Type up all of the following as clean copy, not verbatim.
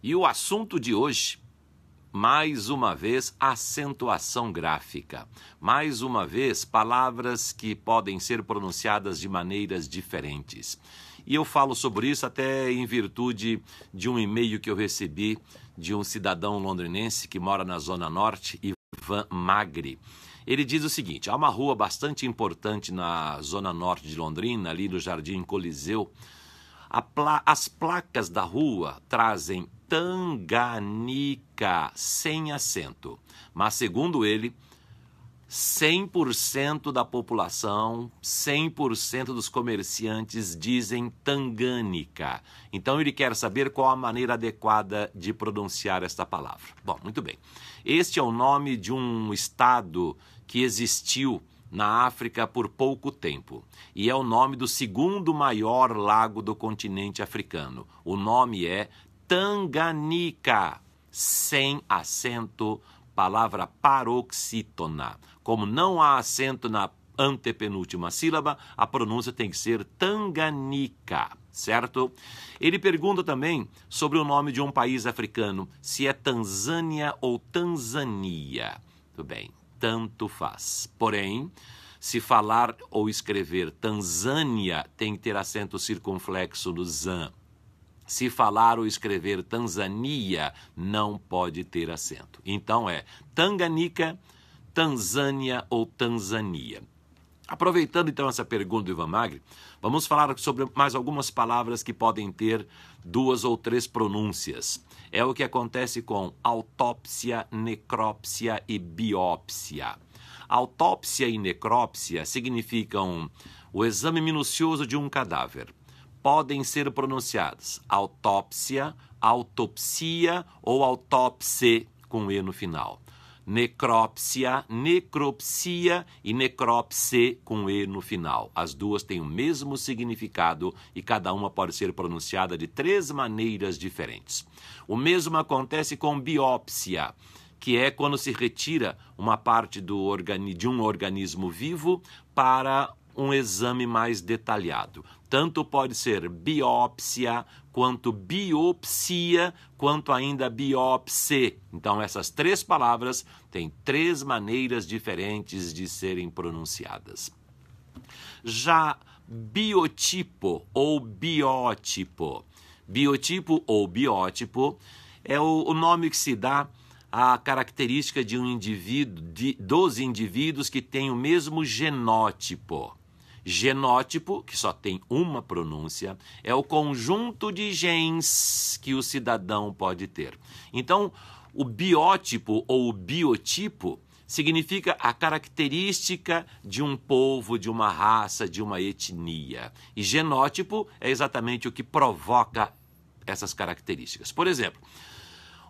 E o assunto de hoje, mais uma vez, acentuação gráfica. Mais uma vez, palavras que podem ser pronunciadas de maneiras diferentes. E eu falo sobre isso até em virtude de um e-mail que eu recebi de um cidadão londrinense que mora na Zona Norte, Ivan Magri. Ele diz o seguinte: há uma rua bastante importante na Zona Norte de Londrina, ali no Jardim Coliseu. As placas da rua trazem Tanganica, sem acento. Mas, segundo ele, 100% da população, 100% dos comerciantes dizem Tangânica. Então, ele quer saber qual a maneira adequada de pronunciar esta palavra. Bom, muito bem. Este é o nome de um estado que existiu na África por pouco tempo. E é o nome do segundo maior lago do continente africano. O nome é Tanganica, sem acento, palavra paroxítona. Como não há acento na antepenúltima sílaba, a pronúncia tem que ser Tanganica, certo? Ele pergunta também sobre o nome de um país africano, se é Tanzânia ou Tanzania. Tudo bem, tanto faz. Porém, se falar ou escrever Tanzânia, tem que ter acento circunflexo no zan. Se falar ou escrever Tanzania, não pode ter acento. Então é Tanganica, Tanzânia ou Tanzania. Aproveitando então essa pergunta do Ivan Magri, vamos falar sobre mais algumas palavras que podem ter 2 ou 3 pronúncias. É o que acontece com autópsia, necrópsia e biópsia. Autópsia e necrópsia significam o exame minucioso de um cadáver. Podem ser pronunciadas autópsia, autopsia ou autópse com E no final. Necrópsia, necropsia e necrópse com E no final. As duas têm o mesmo significado e cada uma pode ser pronunciada de 3 maneiras diferentes. O mesmo acontece com biópsia, que é quando se retira uma parte de um organismo vivo para um exame mais detalhado. Tanto pode ser biópsia, quanto biopsia, quanto ainda biópse. Então, essas 3 palavras têm 3 maneiras diferentes de serem pronunciadas. Já biotipo ou biótipo. Biotipo ou biótipo é o nome que se dá à característica de um indivíduo, dos indivíduos que têm o mesmo genótipo. Genótipo, que só tem uma pronúncia, é o conjunto de genes que o cidadão pode ter. Então, o biótipo ou o biotipo significa a característica de um povo, de uma raça, de uma etnia. E genótipo é exatamente o que provoca essas características. Por exemplo,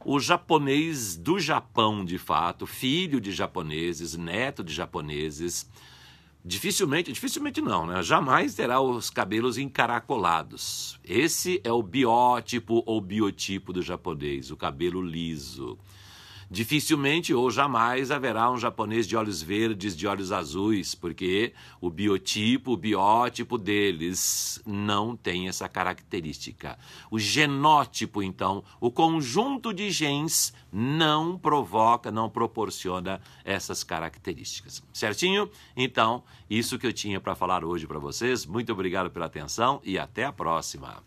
o japonês do Japão, de fato, filho de japoneses, neto de japoneses, dificilmente não, né? Jamais terá os cabelos encaracolados. Esse é o biótipo ou biotipo do japonês, o cabelo liso. Dificilmente ou jamais haverá um japonês de olhos verdes, de olhos azuis, porque o biotipo, o biótipo deles não tem essa característica. O genótipo, então, o conjunto de genes não provoca, não proporciona essas características. Certinho? Então, isso que eu tinha para falar hoje para vocês. Muito obrigado pela atenção e até a próxima.